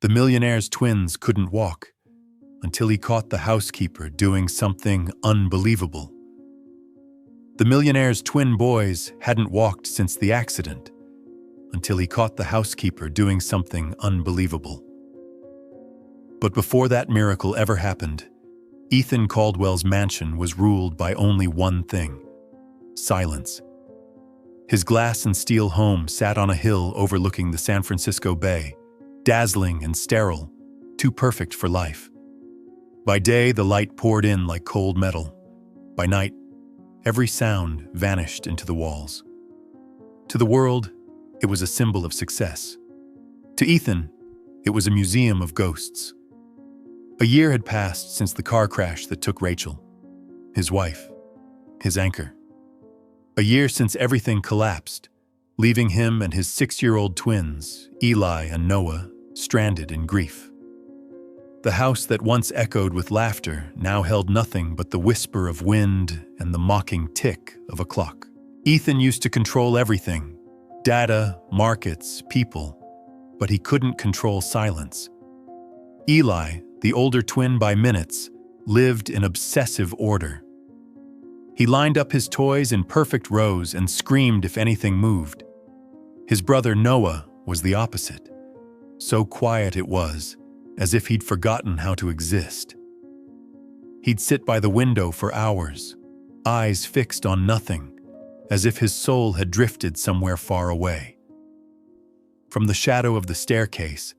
The Millionaire's twins couldn't walk until he caught the housekeeper doing something unbelievable. The Millionaire's twin boys hadn't walked since the accident until he caught the housekeeper doing something unbelievable. But before that miracle ever happened, Ethan Caldwell's mansion was ruled by only one thing: silence. His glass and steel home sat on a hill overlooking the San Francisco Bay, dazzling and sterile, too perfect for life. By day, the light poured in like cold metal. By night, every sound vanished into the walls. To the world, it was a symbol of success. To Ethan, it was a museum of ghosts. A year had passed since the car crash that took Rachel, his wife, his anchor. A year since everything collapsed, leaving him and his 6-year-old twins, Eli and Noah, stranded in grief. The house that once echoed with laughter now held nothing but the whisper of wind and the mocking tick of a clock. Ethan used to control everything: data, markets, people, but he couldn't control silence. Eli, the older twin by minutes, lived in obsessive order. He lined up his toys in perfect rows and screamed if anything moved. His brother Noah was the opposite. So quiet it was, as if he'd forgotten how to exist. He'd sit by the window for hours, eyes fixed on nothing, as if his soul had drifted somewhere far away. From the shadow of the staircase,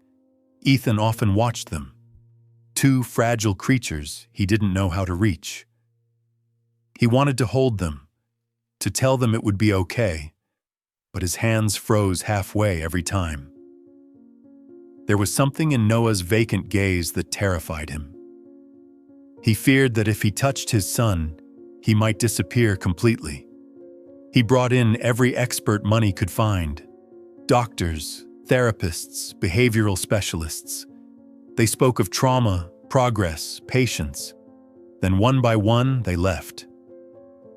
Ethan often watched them, two fragile creatures he didn't know how to reach. He wanted to hold them, to tell them it would be okay, but his hands froze halfway every time. There was something in Noah's vacant gaze that terrified him. He feared that if he touched his son, he might disappear completely. He brought in every expert money could find: doctors, therapists, behavioral specialists. They spoke of trauma, progress, patience. Then one by one, they left.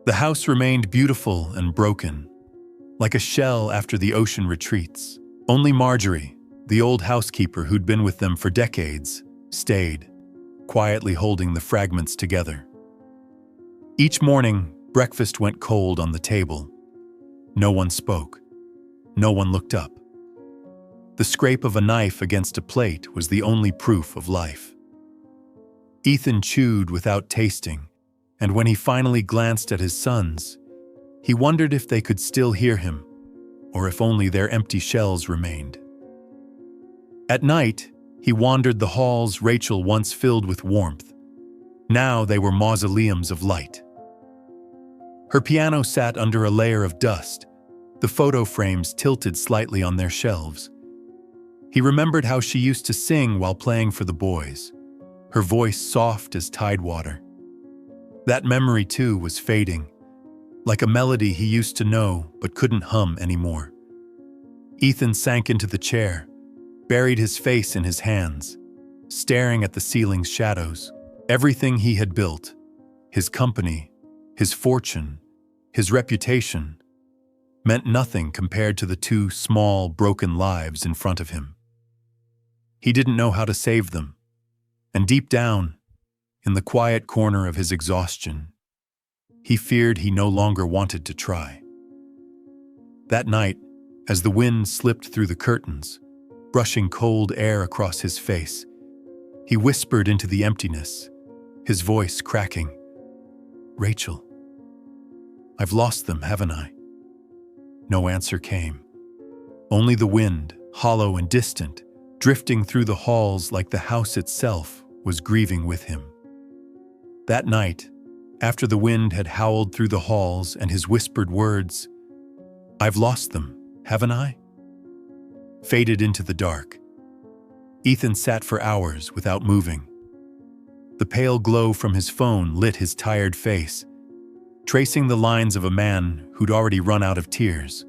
The house remained beautiful and broken, like a shell after the ocean retreats. Only Marjorie, the old housekeeper who'd been with them for decades, stayed, quietly holding the fragments together. Each morning, breakfast went cold on the table. No one spoke. No one looked up. The scrape of a knife against a plate was the only proof of life. Ethan chewed without tasting, and when he finally glanced at his sons, he wondered if they could still hear him, or if only their empty shells remained. At night, he wandered the halls Rachel once filled with warmth. Now they were mausoleums of light. Her piano sat under a layer of dust, the photo frames tilted slightly on their shelves. He remembered how she used to sing while playing for the boys, her voice soft as tidewater. That memory, too, was fading, like a melody he used to know but couldn't hum anymore. Ethan sank into the chair, buried his face in his hands, staring at the ceiling's shadows. Everything he had built, his company, his fortune, his reputation, meant nothing compared to the two small, broken lives in front of him. He didn't know how to save them, and deep down, in the quiet corner of his exhaustion, he feared he no longer wanted to try. That night, as the wind slipped through the curtains, brushing cold air across his face, he whispered into the emptiness, his voice cracking, "Rachel, I've lost them, haven't I?" No answer came. Only the wind, hollow and distant, drifting through the halls like the house itself was grieving with him. That night, after the wind had howled through the halls and his whispered words, "I've lost them, haven't I?" faded into the dark, Ethan sat for hours without moving. The pale glow from his phone lit his tired face, tracing the lines of a man who'd already run out of tears.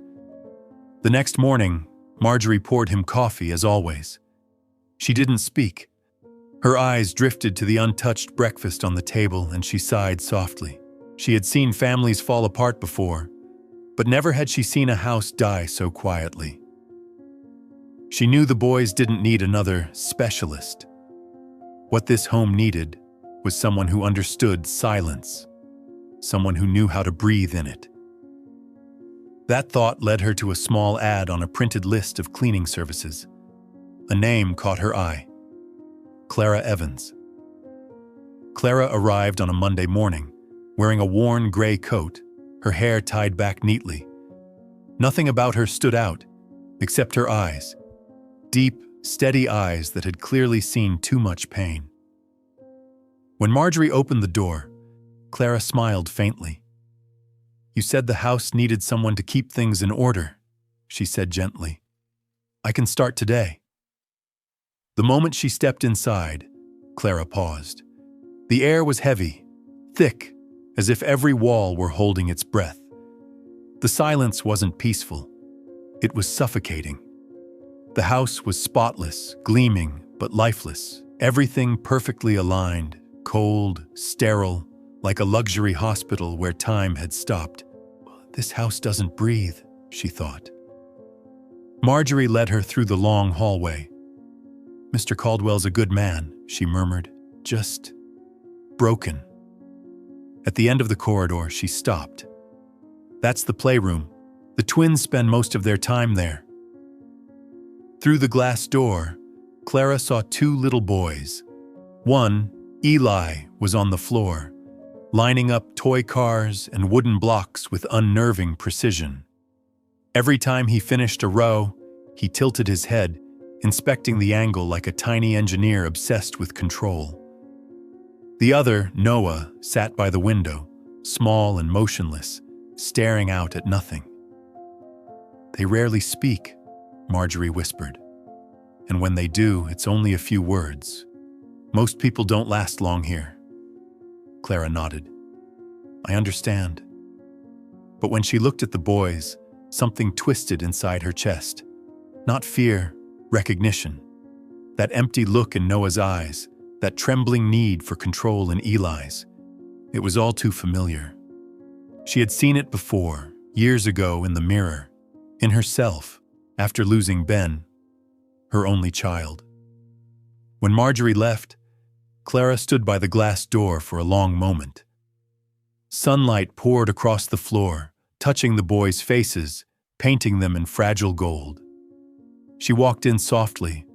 The next morning, Marjorie poured him coffee as always. She didn't speak. Her eyes drifted to the untouched breakfast on the table and she sighed softly. She had seen families fall apart before, but never had she seen a house die so quietly. She knew the boys didn't need another specialist. What this home needed was someone who understood silence, someone who knew how to breathe in it. That thought led her to a small ad on a printed list of cleaning services. A name caught her eye: Clara Evans. Clara arrived on a Monday morning, wearing a worn gray coat, her hair tied back neatly. Nothing about her stood out, except her eyes. Deep, steady eyes that had clearly seen too much pain. When Marjorie opened the door, Clara smiled faintly. "You said the house needed someone to keep things in order," she said gently. "I can start today." The moment she stepped inside, Clara paused. The air was heavy, thick, as if every wall were holding its breath. The silence wasn't peaceful. It was suffocating. The house was spotless, gleaming, but lifeless. Everything perfectly aligned, cold, sterile, like a luxury hospital where time had stopped. "This house doesn't breathe," she thought. Marjorie led her through the long hallway. "Mr. Caldwell's a good man," she murmured, "just broken." At the end of the corridor, she stopped. "That's the playroom. The twins spend most of their time there." Through the glass door, Clara saw two little boys. One, Eli, was on the floor, lining up toy cars and wooden blocks with unnerving precision. Every time he finished a row, he tilted his head, inspecting the angle like a tiny engineer obsessed with control. The other, Noah, sat by the window, small and motionless, staring out at nothing. "They rarely speak," Marjorie whispered. "And when they do, it's only a few words. Most people don't last long here." Clara nodded. "I understand." But when she looked at the boys, something twisted inside her chest. Not fear, recognition. That empty look in Noah's eyes, that trembling need for control in Eli's. It was all too familiar. She had seen it before, years ago in the mirror, in herself, after losing Ben, her only child. When Marjorie left, Clara stood by the glass door for a long moment. Sunlight poured across the floor, touching the boys' faces, painting them in fragile gold. She walked in softly,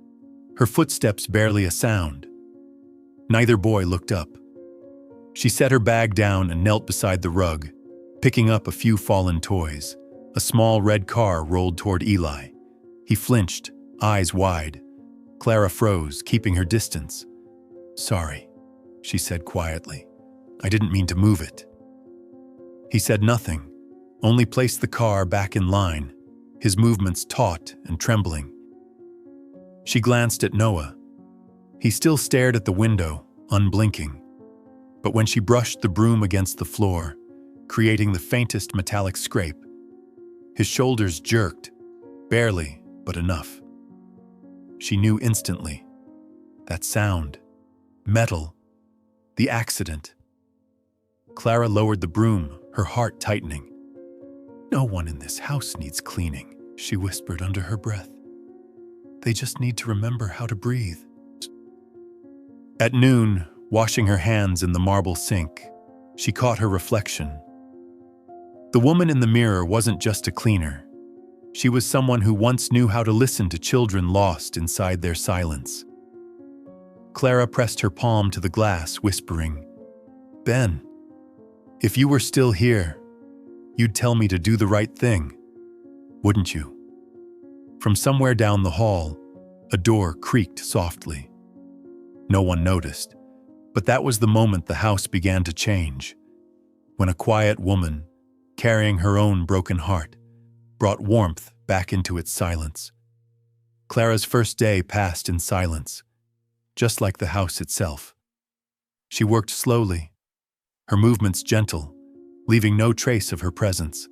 her footsteps barely a sound. Neither boy looked up. She set her bag down and knelt beside the rug, picking up a few fallen toys. A small red car rolled toward Eli. He flinched, eyes wide. Clara froze, keeping her distance. "Sorry," she said quietly. "I didn't mean to move it." He said nothing, only placed the car back in line, his movements taut and trembling. She glanced at Noah. He still stared at the window, unblinking. But when she brushed the broom against the floor, creating the faintest metallic scrape, his shoulders jerked, barely, but enough. She knew instantly. That sound, metal, the accident. Clara lowered the broom, her heart tightening. "No one in this house needs cleaning," she whispered under her breath. "They just need to remember how to breathe." At noon, washing her hands in the marble sink, she caught her reflection. The woman in the mirror wasn't just a cleaner. She was someone who once knew how to listen to children lost inside their silence. Clara pressed her palm to the glass, whispering, "Ben, if you were still here, you'd tell me to do the right thing, wouldn't you?" From somewhere down the hall, a door creaked softly. No one noticed, but that was the moment the house began to change, when a quiet woman, carrying her own broken heart, brought warmth back into its silence. Clara's first day passed in silence, just like the house itself. She worked slowly, her movements gentle, leaving no trace of her presence.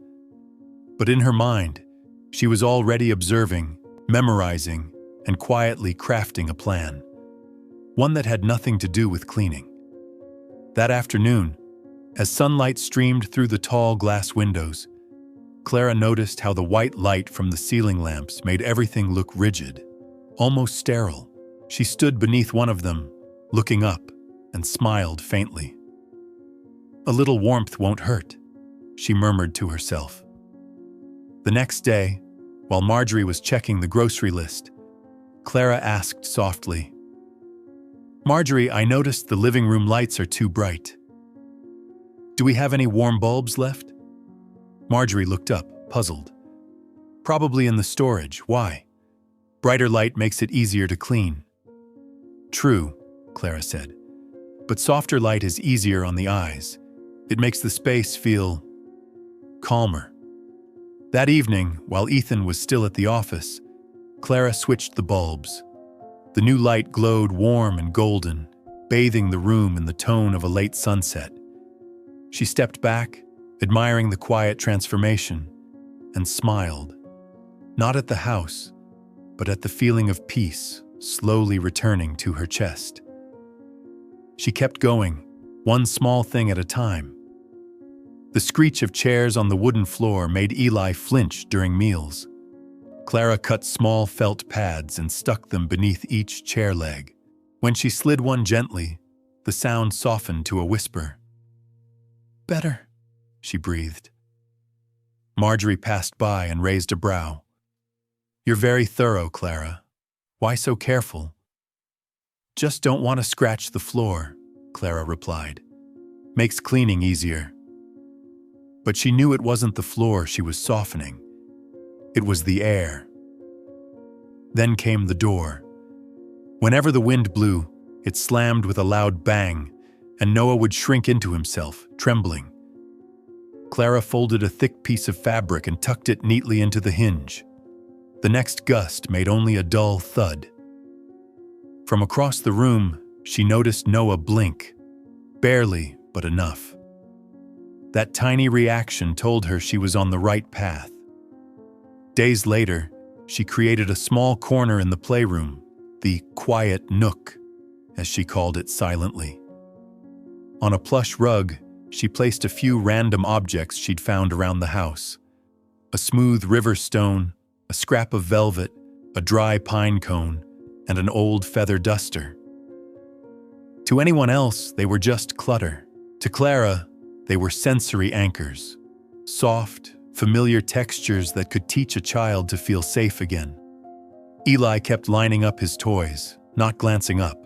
But in her mind, she was already observing, memorizing, and quietly crafting a plan, one that had nothing to do with cleaning. That afternoon, as sunlight streamed through the tall glass windows, Clara noticed how the white light from the ceiling lamps made everything look rigid, almost sterile. She stood beneath one of them, looking up, and smiled faintly. "A little warmth won't hurt," she murmured to herself. The next day, while Marjorie was checking the grocery list, Clara asked softly, "Marjorie, I noticed the living room lights are too bright. Do we have any warm bulbs left?" Marjorie looked up, puzzled. "Probably in the storage. Why? Brighter light makes it easier to clean." "True," Clara said, "but softer light is easier on the eyes. It makes the space feel calmer." That evening, while Ethan was still at the office, Clara switched the bulbs. The new light glowed warm and golden, bathing the room in the tone of a late sunset. She stepped back, admiring the quiet transformation, and smiled, not at the house, but at the feeling of peace slowly returning to her chest. She kept going, one small thing at a time. The screech of chairs on the wooden floor made Eli flinch during meals. Clara cut small felt pads and stuck them beneath each chair leg. When she slid one gently, the sound softened to a whisper. "Better," she breathed. Marjorie passed by and raised a brow. "You're very thorough, Clara. Why so careful?" "Just don't want to scratch the floor," Clara replied. "Makes cleaning easier." But she knew it wasn't the floor she was softening. It was the air. Then came the door. Whenever the wind blew, it slammed with a loud bang, and Noah would shrink into himself, trembling. Clara folded a thick piece of fabric and tucked it neatly into the hinge. The next gust made only a dull thud. From across the room, she noticed Noah blink. Barely, but enough. That tiny reaction told her she was on the right path. Days later, she created a small corner in the playroom, the quiet nook, as she called it silently. On a plush rug, she placed a few random objects she'd found around the house. A smooth river stone, a scrap of velvet, a dry pine cone, and an old feather duster. To anyone else, they were just clutter. To Clara, they were sensory anchors, soft, familiar textures that could teach a child to feel safe again. Eli kept lining up his toys, not glancing up.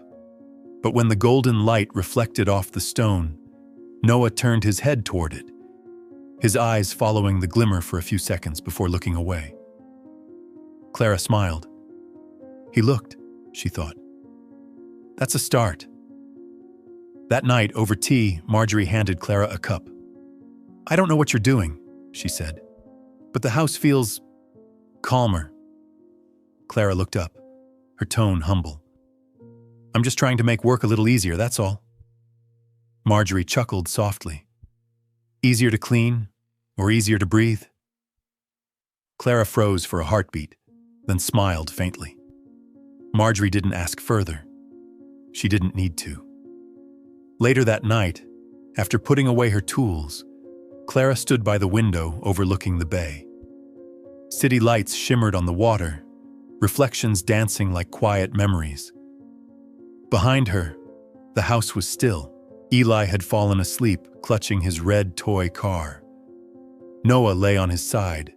But when the golden light reflected off the stone, Noah turned his head toward it, his eyes following the glimmer for a few seconds before looking away. Clara smiled. He looked, she thought. That's a start. That night, over tea, Marjorie handed Clara a cup. "I don't know what you're doing," she said, "but the house feels calmer." Clara looked up, her tone humble. "I'm just trying to make work a little easier, that's all." Marjorie chuckled softly. "Easier to clean, or easier to breathe?" Clara froze for a heartbeat, then smiled faintly. Marjorie didn't ask further. She didn't need to. Later that night, after putting away her tools, Clara stood by the window overlooking the bay. City lights shimmered on the water, reflections dancing like quiet memories. Behind her, the house was still. Eli had fallen asleep, clutching his red toy car. Noah lay on his side,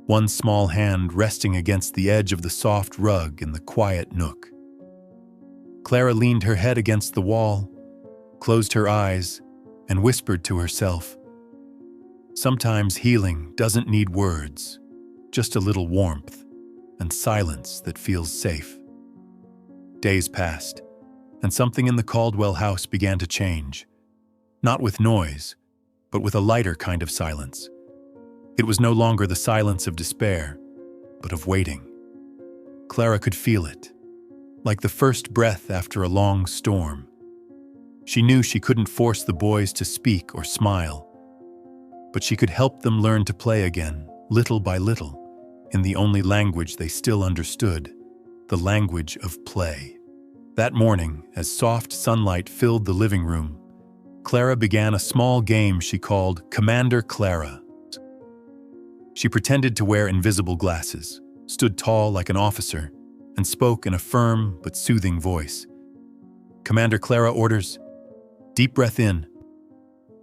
one small hand resting against the edge of the soft rug in the quiet nook. Clara leaned her head against the wall, closed her eyes, and whispered to herself, "Sometimes healing doesn't need words, just a little warmth and silence that feels safe." Days passed, and something in the Caldwell house began to change. Not with noise, but with a lighter kind of silence. It was no longer the silence of despair, but of waiting. Clara could feel it, like the first breath after a long storm. She knew she couldn't force the boys to speak or smile, but she could help them learn to play again, little by little, in the only language they still understood, the language of play. That morning, as soft sunlight filled the living room, Clara began a small game she called Commander Clara. She pretended to wear invisible glasses, stood tall like an officer, and spoke in a firm but soothing voice. "Commander Clara orders, deep breath in,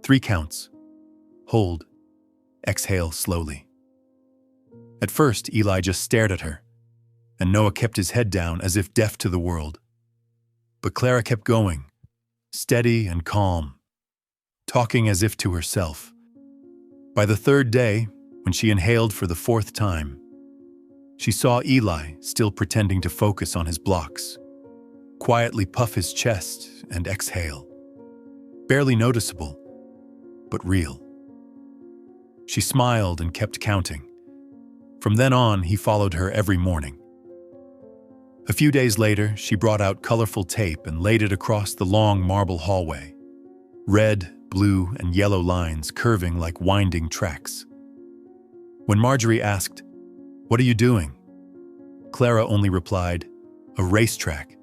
3 counts, hold, exhale slowly." At first, Eli just stared at her, and Noah kept his head down as if deaf to the world. But Clara kept going, steady and calm, talking as if to herself. By the 3rd day, when she inhaled for the 4th time, she saw Eli still pretending to focus on his blocks, quietly puff his chest and exhale. Barely noticeable, but real. She smiled and kept counting. From then on, he followed her every morning. A few days later, she brought out colorful tape and laid it across the long marble hallway. Red, blue, and yellow lines curving like winding tracks. When Marjorie asked, "What are you doing?" Clara only replied, "A racetrack.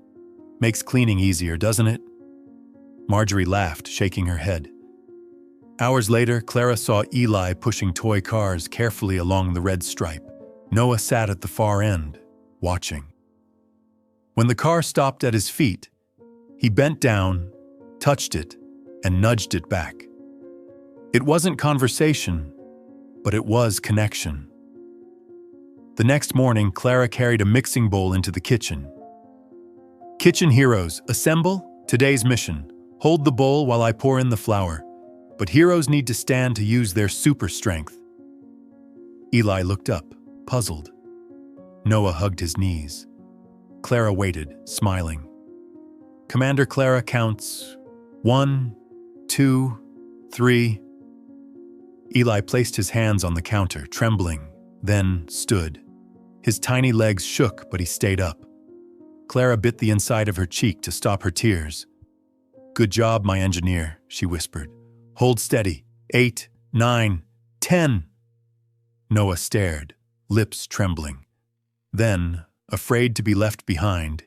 Makes cleaning easier, doesn't it?" Marjorie laughed, shaking her head. Hours later, Clara saw Eli pushing toy cars carefully along the red stripe. Noah sat at the far end, watching. When the car stopped at his feet, he bent down, touched it, and nudged it back. It wasn't conversation, but it was connection. The next morning, Clara carried a mixing bowl into the kitchen. "Kitchen heroes, assemble. Today's mission. Hold the bowl while I pour in the flour. But heroes need to stand to use their super strength." Eli looked up, puzzled. Noah hugged his knees. Clara waited, smiling. Commander Clara counts 1, 2, 3. Eli placed his hands on the counter, trembling, then stood. His tiny legs shook, but he stayed up. Clara bit the inside of her cheek to stop her tears. "Good job, my engineer," she whispered. "Hold steady. 8, 9, 10. Noah stared, lips trembling. Then, afraid to be left behind,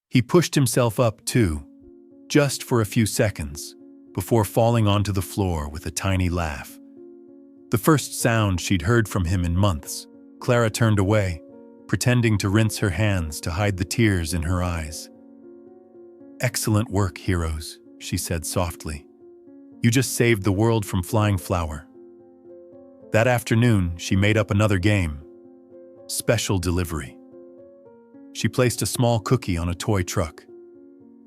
he pushed himself up too, just for a few seconds, before falling onto the floor with a tiny laugh. The first sound she'd heard from him in months. Clara turned away, pretending to rinse her hands to hide the tears in her eyes. "Excellent work, heroes," she said softly. "You just saved the world from flying flour." That afternoon, she made up another game. Special delivery. She placed a small cookie on a toy truck.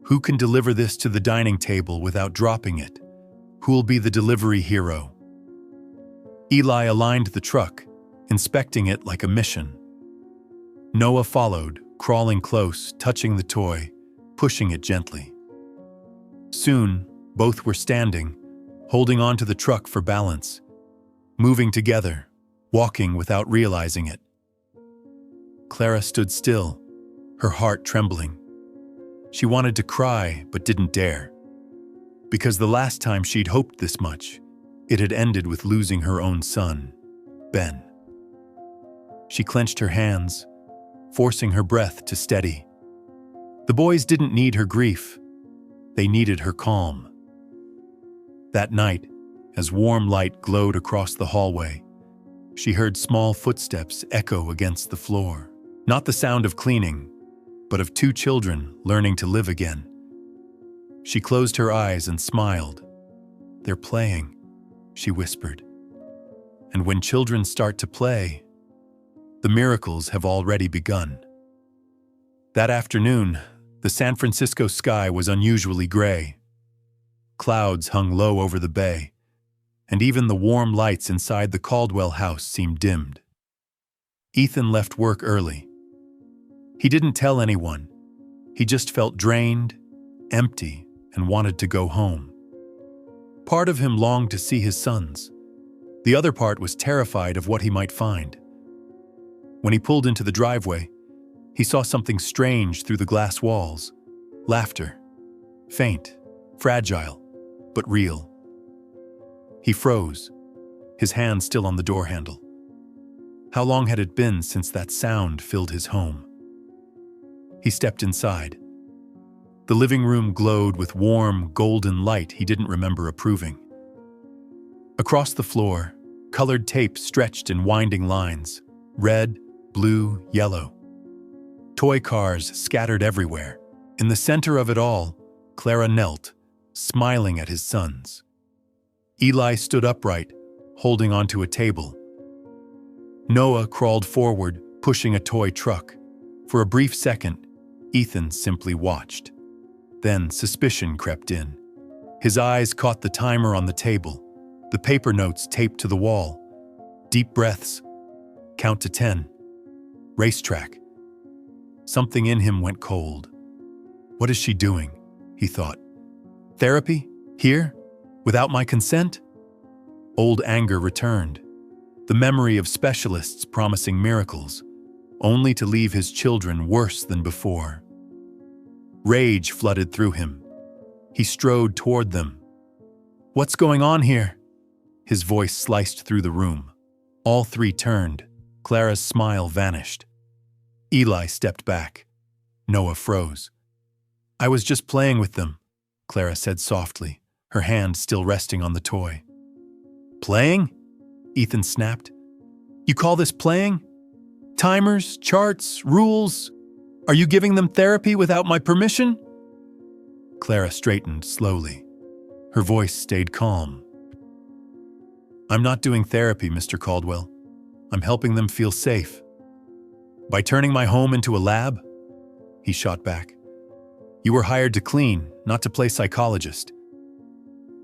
Who can deliver this to the dining table without dropping it? Who'll be the delivery hero? Eli aligned the truck, inspecting it like a mission. Noah followed, crawling close, touching the toy, pushing it gently. Soon, both were standing, holding onto the truck for balance, moving together, walking without realizing it. Clara stood still, her heart trembling. She wanted to cry, but didn't dare. Because the last time she'd hoped this much, it had ended with losing her own son, Ben. She clenched her hands, forcing her breath to steady. The boys didn't need her grief. They needed her calm. That night, as warm light glowed across the hallway, she heard small footsteps echo against the floor. Not the sound of cleaning, but of 2 children learning to live again. She closed her eyes and smiled. "They're playing," she whispered. "And when children start to play, the miracles have already begun." That afternoon, the San Francisco sky was unusually gray. Clouds hung low over the bay, and even the warm lights inside the Caldwell house seemed dimmed. Ethan left work early. He didn't tell anyone. He just felt drained, empty, and wanted to go home. Part of him longed to see his sons. The other part was terrified of what he might find. When he pulled into the driveway, he saw something strange through the glass walls. Laughter. Faint, fragile, but real. He froze, his hand still on the door handle. How long had it been since that sound filled his home? He stepped inside. The living room glowed with warm, golden light he didn't remember approving. Across the floor, colored tape stretched in winding lines, red, blue, yellow. Toy cars scattered everywhere. In the center of it all, Clara knelt, smiling at his sons. Eli stood upright, holding onto a table. Noah crawled forward, pushing a toy truck. For a brief second, Ethan simply watched. Then suspicion crept in. His eyes caught the timer on the table, the paper notes taped to the wall. Deep breaths. Count to 10. Racetrack. Something in him went cold. What is she doing? He thought. Therapy? Here? Without my consent? Old anger returned. The memory of specialists promising miracles, only to leave his children worse than before. Rage flooded through him. He strode toward them. What's going on here? His voice sliced through the room. All three turned. Clara's smile vanished. Eli stepped back. Noah froze. I was just playing with them, Clara said softly, her hand still resting on the toy. Playing? Ethan snapped. You call this playing? Timers, charts, rules? Are you giving them therapy without my permission? Clara straightened slowly. Her voice stayed calm. I'm not doing therapy, Mr. Caldwell. I'm helping them feel safe. By turning my home into a lab? He shot back. You were hired to clean, not to play psychologist.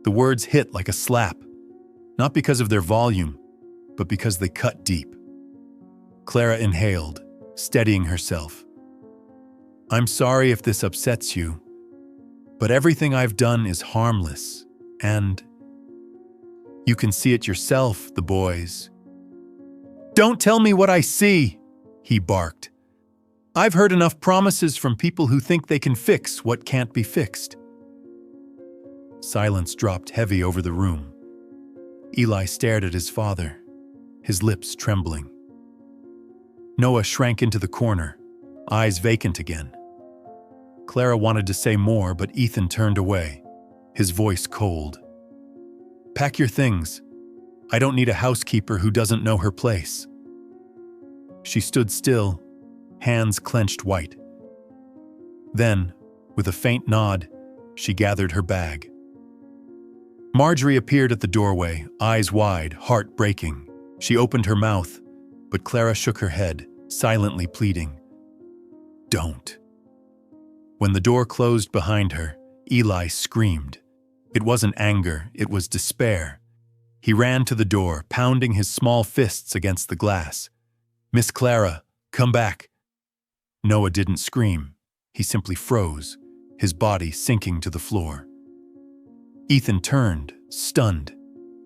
The words hit like a slap, not because of their volume, but because they cut deep. Clara inhaled, steadying herself. I'm sorry if this upsets you, but everything I've done is harmless, and you can see it yourself, the boys. Don't tell me what I see, he barked. I've heard enough promises from people who think they can fix what can't be fixed. Silence dropped heavy over the room. Eli stared at his father, his lips trembling. Noah shrank into the corner, eyes vacant again. Clara wanted to say more, but Ethan turned away, his voice cold. Pack your things. I don't need a housekeeper who doesn't know her place. She stood still, hands clenched white. Then, with a faint nod, she gathered her bag. Marjorie appeared at the doorway, eyes wide, heart breaking. She opened her mouth, but Clara shook her head, silently pleading. Don't. When the door closed behind her, Eli screamed. It wasn't anger, it was despair. He ran to the door, pounding his small fists against the glass. Miss Clara, come back. Noah didn't scream. He simply froze, his body sinking to the floor. Ethan turned, stunned.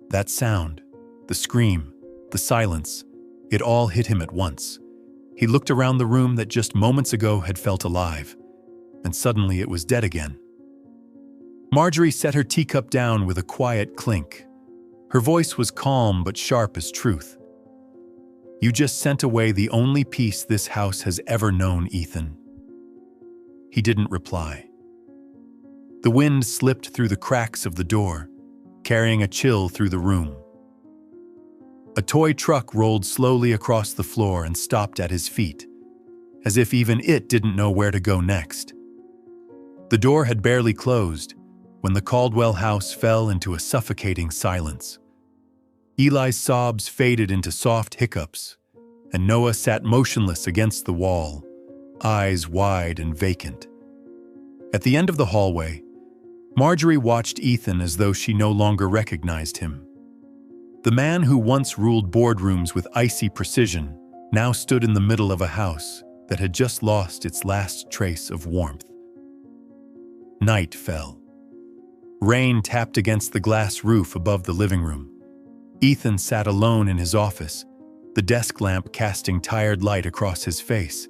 That sound, the scream, the silence, it all hit him at once. He looked around the room that just moments ago had felt alive, and suddenly it was dead again. Marjorie set her teacup down with a quiet clink. Her voice was calm but sharp as truth. You just sent away the only peace this house has ever known, Ethan. He didn't reply. The wind slipped through the cracks of the door, carrying a chill through the room. A toy truck rolled slowly across the floor and stopped at his feet, as if even it didn't know where to go next. The door had barely closed when the Caldwell house fell into a suffocating silence. Eli's sobs faded into soft hiccups, and Noah sat motionless against the wall, eyes wide and vacant. At the end of the hallway, Marjorie watched Ethan as though she no longer recognized him. The man who once ruled boardrooms with icy precision now stood in the middle of a house that had just lost its last trace of warmth. Night fell. Rain tapped against the glass roof above the living room. Ethan sat alone in his office, the desk lamp casting tired light across his face.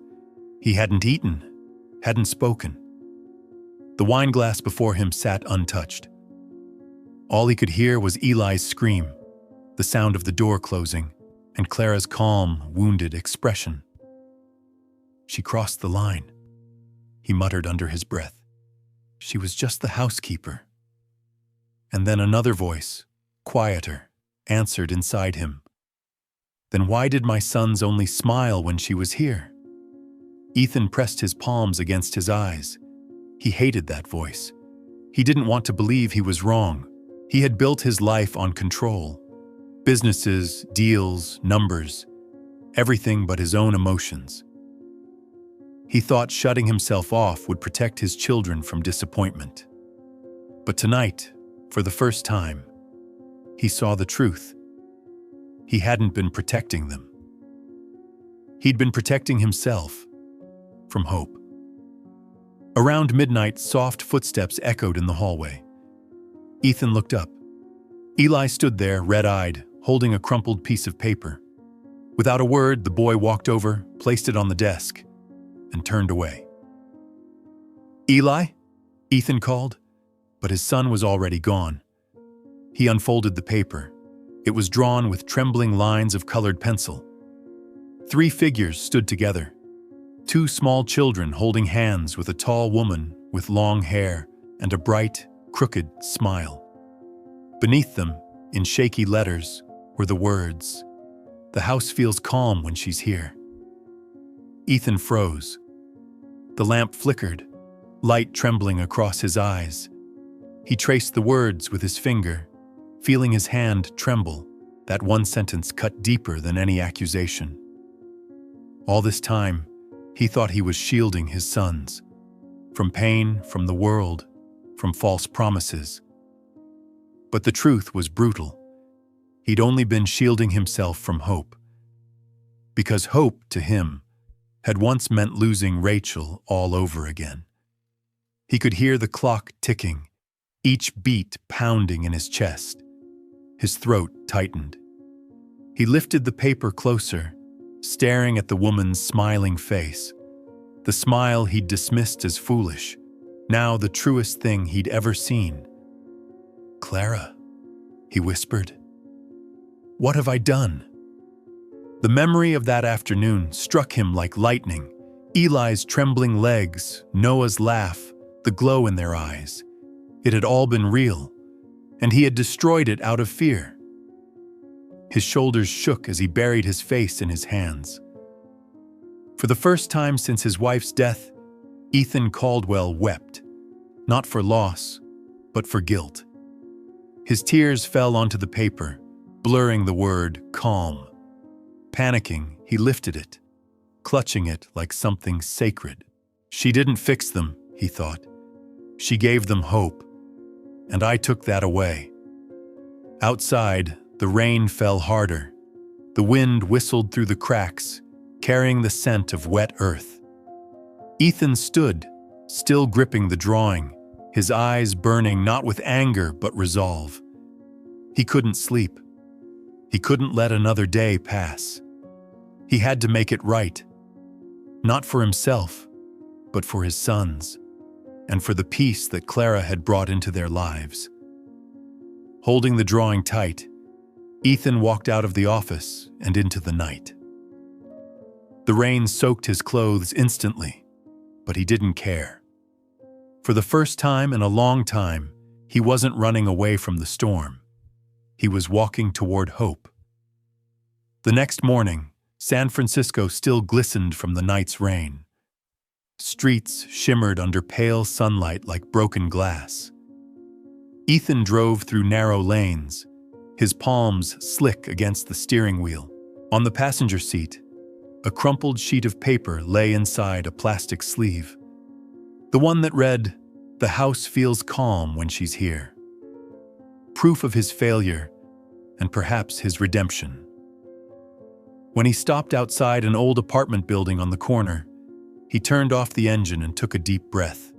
He hadn't eaten, hadn't spoken. The wine glass before him sat untouched. All he could hear was Eli's scream, the sound of the door closing, and Clara's calm, wounded expression. She crossed the line, he muttered under his breath. She was just the housekeeper. And then another voice, quieter, answered inside him. Then why did my sons only smile when she was here? Ethan pressed his palms against his eyes. He hated that voice. He didn't want to believe he was wrong. He had built his life on control. Businesses, deals, numbers, everything but his own emotions. He thought shutting himself off would protect his children from disappointment. But tonight, for the first time, he saw the truth. He hadn't been protecting them. He'd been protecting himself from hope. Around midnight, soft footsteps echoed in the hallway. Ethan looked up. Eli stood there, red-eyed, holding a crumpled piece of paper. Without a word, the boy walked over, placed it on the desk, and turned away. "Eli?" Ethan called, but his son was already gone. He unfolded the paper. It was drawn with trembling lines of colored pencil. 3 figures stood together. 2 small children holding hands with a tall woman with long hair and a bright, crooked smile. Beneath them, in shaky letters, were the words, "The house feels calm when she's here." Ethan froze. The lamp flickered, light trembling across his eyes. He traced the words with his finger, feeling his hand tremble. That one sentence cut deeper than any accusation. All this time, he thought he was shielding his sons. From pain, from the world, from false promises. But the truth was brutal. He'd only been shielding himself from hope. Because hope, to him, had once meant losing Rachel all over again. He could hear the clock ticking, each beat pounding in his chest. His throat tightened. He lifted the paper closer, staring at the woman's smiling face. The smile he'd dismissed as foolish, now the truest thing he'd ever seen. "Clara," he whispered. "What have I done?" The memory of that afternoon struck him like lightning. Eli's trembling legs, Noah's laugh, the glow in their eyes. It had all been real, and he had destroyed it out of fear. His shoulders shook as he buried his face in his hands. For the first time since his wife's death, Ethan Caldwell wept, not for loss, but for guilt. His tears fell onto the paper, blurring the word calm. Panicking, he lifted it, clutching it like something sacred. She didn't fix them, he thought. She gave them hope, and I took that away. Outside, the rain fell harder. The wind whistled through the cracks, carrying the scent of wet earth. Ethan stood, still gripping the drawing, his eyes burning not with anger but resolve. He couldn't sleep. He couldn't let another day pass. He had to make it right. Not for himself, but for his sons, and for the peace that Clara had brought into their lives. Holding the drawing tight, Ethan walked out of the office and into the night. The rain soaked his clothes instantly, but he didn't care. For the first time in a long time, he wasn't running away from the storm. He was walking toward hope. The next morning, San Francisco still glistened from the night's rain. Streets shimmered under pale sunlight like broken glass. Ethan drove through narrow lanes, his palms slick against the steering wheel. On the passenger seat, a crumpled sheet of paper lay inside a plastic sleeve. The one that read, "The house feels calm when she's here." Proof of his failure, and perhaps his redemption. When he stopped outside an old apartment building on the corner, he turned off the engine and took a deep breath.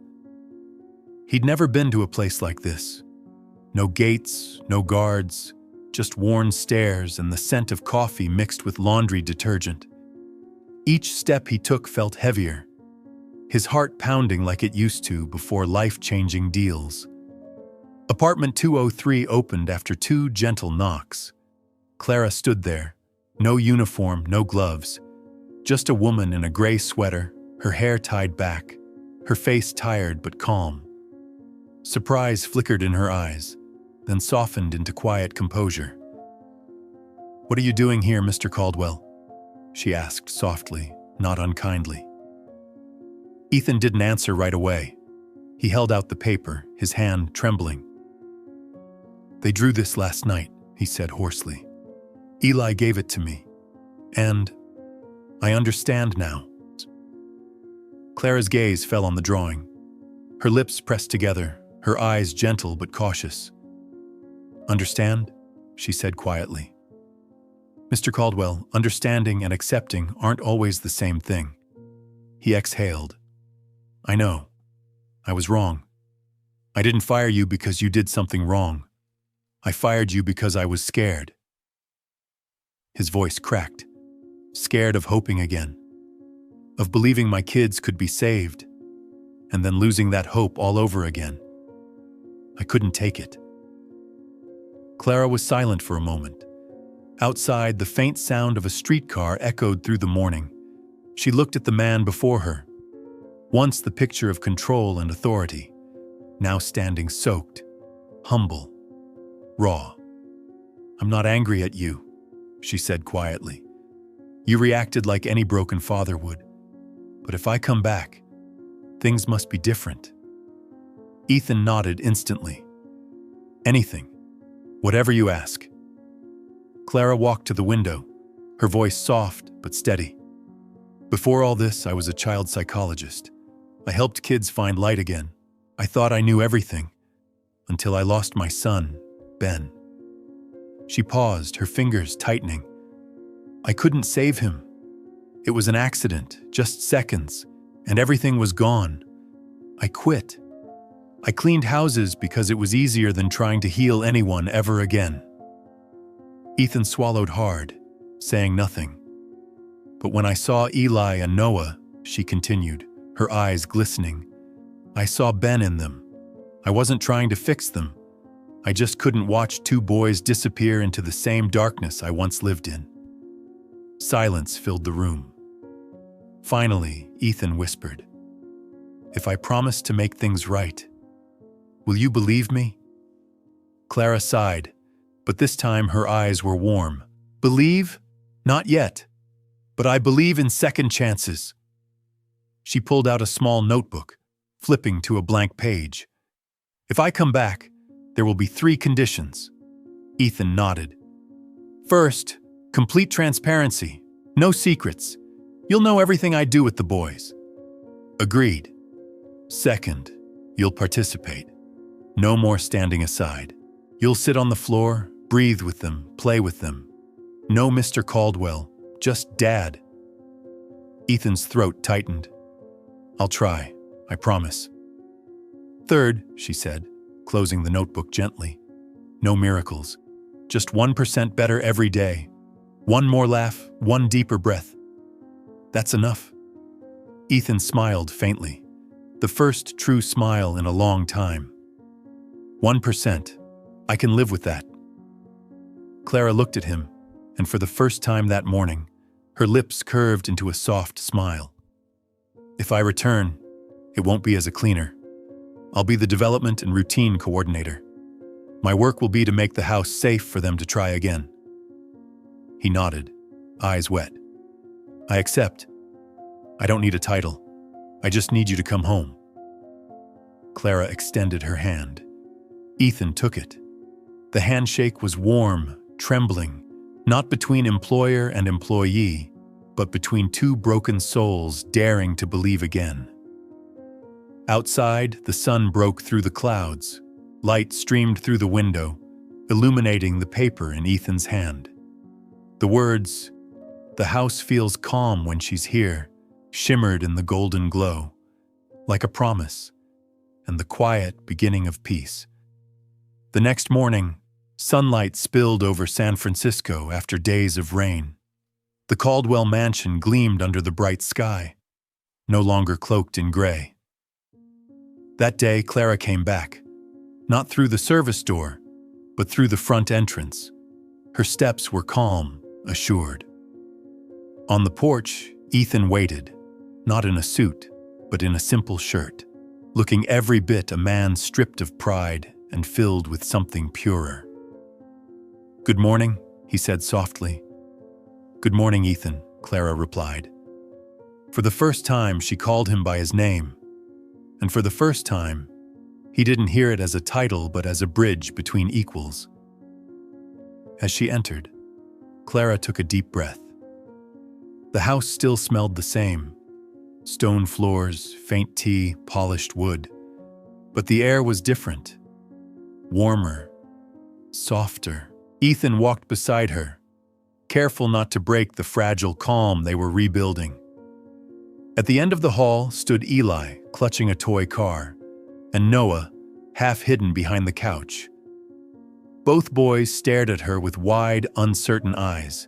He'd never been to a place like this. No gates, no guards, just worn stairs and the scent of coffee mixed with laundry detergent. Each step he took felt heavier, his heart pounding like it used to before life-changing deals. Apartment 203 opened after 2 gentle knocks. Clara stood there, no uniform, no gloves, just a woman in a gray sweater, her hair tied back, her face tired but calm. Surprise flickered in her eyes, then softened into quiet composure. "What are you doing here, Mr. Caldwell?" she asked softly, not unkindly. Ethan didn't answer right away. He held out the paper, his hand trembling. "They drew this last night," he said hoarsely. "Eli gave it to me. And I understand now." Clara's gaze fell on the drawing. Her lips pressed together, her eyes gentle but cautious. "Understand?" she said quietly. "Mr. Caldwell, understanding and accepting aren't always the same thing." He exhaled. "I know. I was wrong. I didn't fire you because you did something wrong. I fired you because I was scared." His voice cracked. Scared of hoping again. Of believing my kids could be saved, and then losing that hope all over again. I couldn't take it. Clara was silent for a moment. Outside, the faint sound of a streetcar echoed through the morning. She looked at the man before her. Once the picture of control and authority, now standing soaked, humble, raw. "I'm not angry at you," she said quietly. "You reacted like any broken father would. But if I come back, things must be different." Ethan nodded instantly. "Anything. Whatever you ask." Clara walked to the window, her voice soft but steady. "Before all this, I was a child psychologist. I helped kids find light again. I thought I knew everything, until I lost my son, Ben." She paused, her fingers tightening. "I couldn't save him. It was an accident, just seconds, and everything was gone. I quit. I cleaned houses because it was easier than trying to heal anyone ever again." Ethan swallowed hard, saying nothing. "But when I saw Eli and Noah," she continued, her eyes glistening, "I saw Ben in them. I wasn't trying to fix them. I just couldn't watch two boys disappear into the same darkness I once lived in." Silence filled the room. Finally, Ethan whispered, "If I promise to make things right, will you believe me?" Clara sighed, but this time her eyes were warm. "Believe? Not yet. But I believe in second chances." She pulled out a small notebook, flipping to a blank page. "If I come back, there will be 3 conditions." Ethan nodded. "First, complete transparency. No secrets. You'll know everything I do with the boys." "Agreed." "Second, you'll participate. No more standing aside. You'll sit on the floor, breathe with them, play with them. No Mr. Caldwell, just Dad." Ethan's throat tightened. "I'll try, I promise." "Third," she said, closing the notebook gently. "No miracles. Just 1% better every day. One more laugh, one deeper breath. That's enough." Ethan smiled faintly, the first true smile in a long time. 1%. I can live with that." Clara looked at him, and for the first time that morning, her lips curved into a soft smile. "If I return, it won't be as a cleaner. I'll be the development and routine coordinator. My work will be to make the house safe for them to try again." He nodded, eyes wet. "I accept. I don't need a title. I just need you to come home." Clara extended her hand. Ethan took it. The handshake was warm, trembling, not between employer and employee, but between 2 broken souls daring to believe again. Outside, the sun broke through the clouds. Light streamed through the window, illuminating the paper in Ethan's hand. The words, "The house feels calm when she's here," shimmered in the golden glow, like a promise, and the quiet beginning of peace. The next morning, sunlight spilled over San Francisco after days of rain. The Caldwell mansion gleamed under the bright sky, no longer cloaked in gray. That day, Clara came back, not through the service door, but through the front entrance. Her steps were calm, assured. On the porch, Ethan waited, not in a suit, but in a simple shirt, looking every bit a man stripped of pride and filled with something purer. "Good morning," he said softly. "Good morning, Ethan," Clara replied. For the first time, she called him by his name. And for the first time, he didn't hear it as a title but as a bridge between equals. As she entered, Clara took a deep breath. The house still smelled the same. Stone floors, faint tea, polished wood. But the air was different. Warmer. Softer. Ethan walked beside her, careful not to break the fragile calm they were rebuilding. At the end of the hall stood Eli, clutching a toy car, and Noah, half hidden behind the couch. Both boys stared at her with wide, uncertain eyes,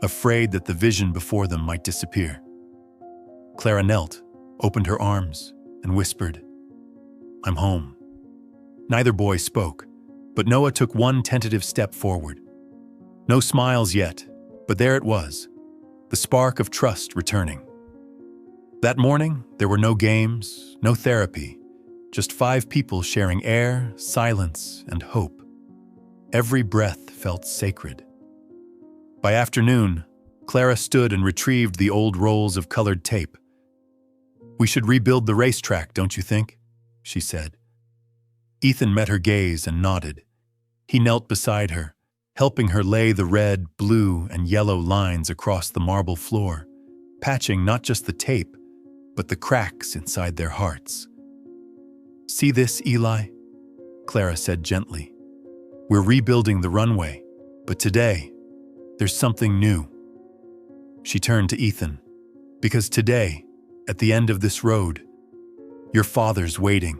afraid that the vision before them might disappear. Clara knelt, opened her arms, and whispered, "I'm home." Neither boy spoke, but Noah took one tentative step forward. No smiles yet, but there it was, the spark of trust returning. That morning, there were no games, no therapy, just 5 people sharing air, silence, and hope. Every breath felt sacred. By afternoon, Clara stood and retrieved the old rolls of colored tape. "We should rebuild the racetrack, don't you think?" she said. Ethan met her gaze and nodded. He knelt beside her, helping her lay the red, blue, and yellow lines across the marble floor, patching not just the tape, but the cracks inside their hearts. "See this, Eli?" Clara said gently. "We're rebuilding the runway, but today, there's something new." She turned to Ethan. "Because today, at the end of this road, your father's waiting."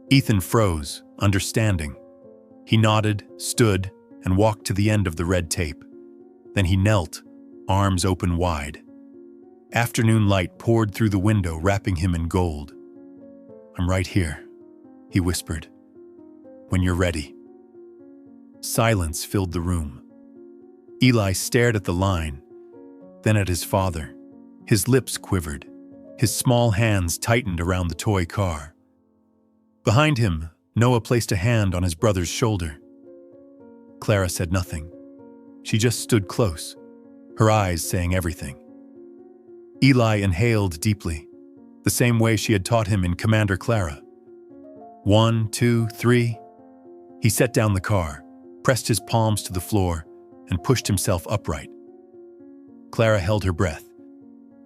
Ethan froze, understanding. He nodded, stood, and walked to the end of the red tape. Then he knelt, arms open wide. Afternoon light poured through the window, wrapping him in gold. "I'm right here," he whispered. "When you're ready." Silence filled the room. Eli stared at the line, then at his father. His lips quivered. His small hands tightened around the toy car. Behind him, Noah placed a hand on his brother's shoulder. Clara said nothing. She just stood close, her eyes saying everything. Eli inhaled deeply, the same way she had taught him in Commander Clara. 1, 2, 3. He set down the car, pressed his palms to the floor, and pushed himself upright. Clara held her breath.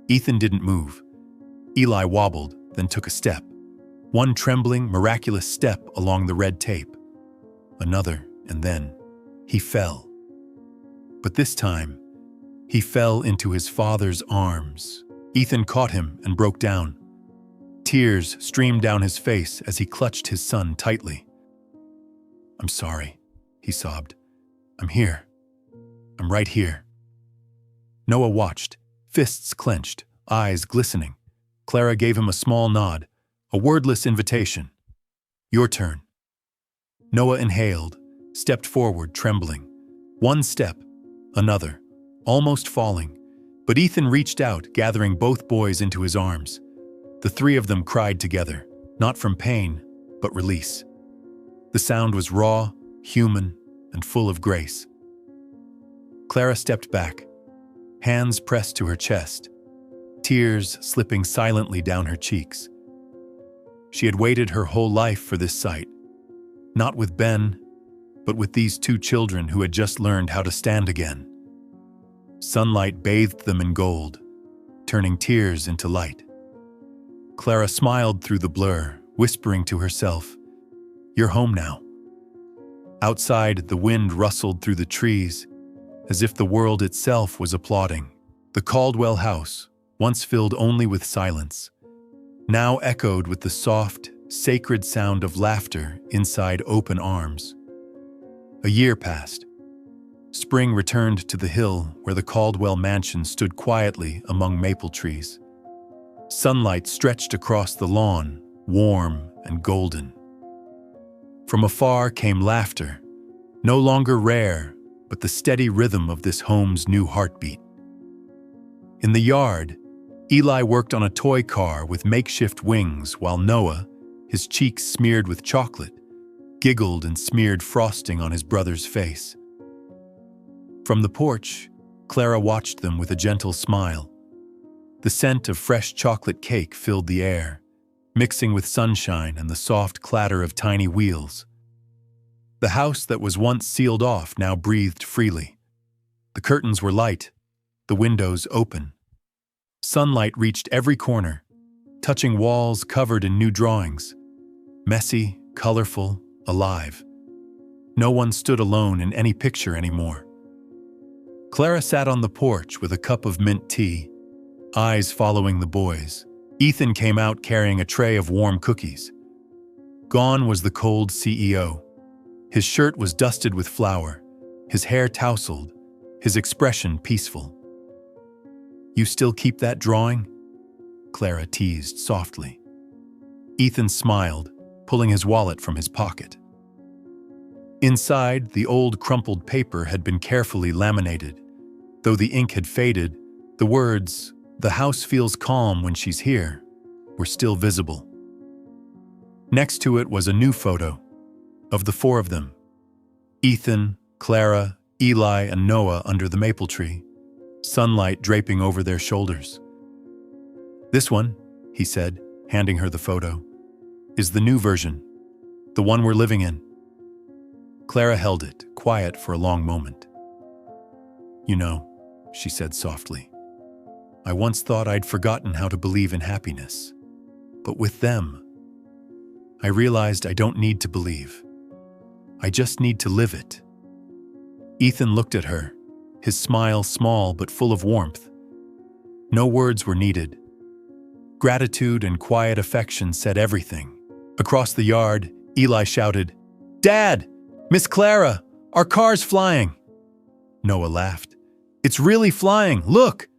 Ethan didn't move. Eli wobbled, then took a step. One trembling, miraculous step along the red tape. Another, and then he fell. But this time, he fell into his father's arms. Ethan caught him and broke down. Tears streamed down his face as he clutched his son tightly. "I'm sorry," he sobbed. "I'm here. I'm right here." Noah watched, fists clenched, eyes glistening. Clara gave him a small nod, a wordless invitation. "Your turn." Noah inhaled, stepped forward, trembling. One step, another, almost falling. But Ethan reached out, gathering both boys into his arms. The 3 of them cried together, not from pain, but release. The sound was raw, human, and full of grace. Clara stepped back, hands pressed to her chest, tears slipping silently down her cheeks. She had waited her whole life for this sight, not with Ben, but with these 2 children who had just learned how to stand again. Sunlight bathed them in gold, turning tears into light. Clara smiled through the blur, whispering to herself, "You're home now." Outside, the wind rustled through the trees, as if the world itself was applauding. The Caldwell house, once filled only with silence, now echoed with the soft, sacred sound of laughter inside open arms. A year passed. Spring returned to the hill where the Caldwell mansion stood quietly among maple trees. Sunlight stretched across the lawn, warm and golden. From afar came laughter, no longer rare, but the steady rhythm of this home's new heartbeat. In the yard, Eli worked on a toy car with makeshift wings while Noah, his cheeks smeared with chocolate, giggled and smeared frosting on his brother's face. From the porch, Clara watched them with a gentle smile. The scent of fresh chocolate cake filled the air, mixing with sunshine and the soft clatter of tiny wheels. The house that was once sealed off now breathed freely. The curtains were light, the windows open. Sunlight reached every corner, touching walls covered in new drawings. Messy, colorful, alive. No one stood alone in any picture anymore. Clara sat on the porch with a cup of mint tea, eyes following the boys. Ethan came out carrying a tray of warm cookies. Gone was the cold CEO. His shirt was dusted with flour, his hair tousled, his expression peaceful. "You still keep that drawing?" Clara teased softly. Ethan smiled, pulling his wallet from his pocket. Inside, the old crumpled paper had been carefully laminated. Though the ink had faded, the words, "The house feels calm when she's here," were still visible. Next to it was a new photo, of the four of them. Ethan, Clara, Eli, and Noah under the maple tree, sunlight draping over their shoulders. "This one," he said, handing her the photo, "is the new version, the one we're living in." Clara held it, quiet for a long moment. "You know," she said softly, "I once thought I'd forgotten how to believe in happiness. But with them, I realized I don't need to believe. I just need to live it." Ethan looked at her, his smile small but full of warmth. No words were needed. Gratitude and quiet affection said everything. Across the yard, Eli shouted, "Dad! Miss Clara! Our car's flying!" Noah laughed. "It's really flying! Look!"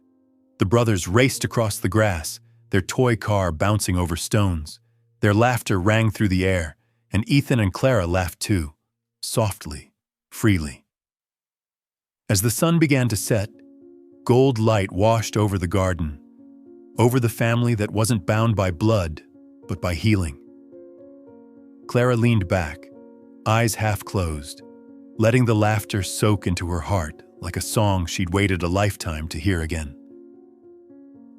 The brothers raced across the grass, their toy car bouncing over stones. Their laughter rang through the air, and Ethan and Clara laughed too, softly, freely. As the sun began to set, gold light washed over the garden, over the family that wasn't bound by blood, but by healing. Clara leaned back, eyes half closed, letting the laughter soak into her heart like a song she'd waited a lifetime to hear again.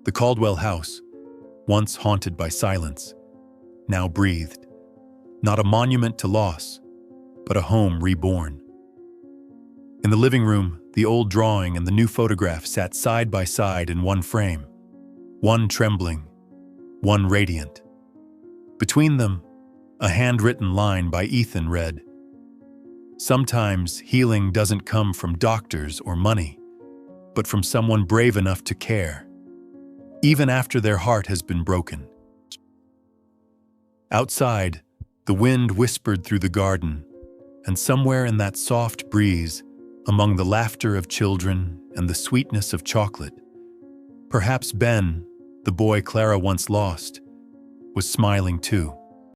The Caldwell house, once haunted by silence, now breathed, not a monument to loss, but a home reborn. In the living room, the old drawing and the new photograph sat side by side in one frame, one trembling, one radiant. Between them, a handwritten line by Ethan read, "Sometimes healing doesn't come from doctors or money, but from someone brave enough to care, even after their heart has been broken." Outside, the wind whispered through the garden, and somewhere in that soft breeze, among the laughter of children and the sweetness of chocolate, perhaps Ben, the boy Clara once lost, was smiling too.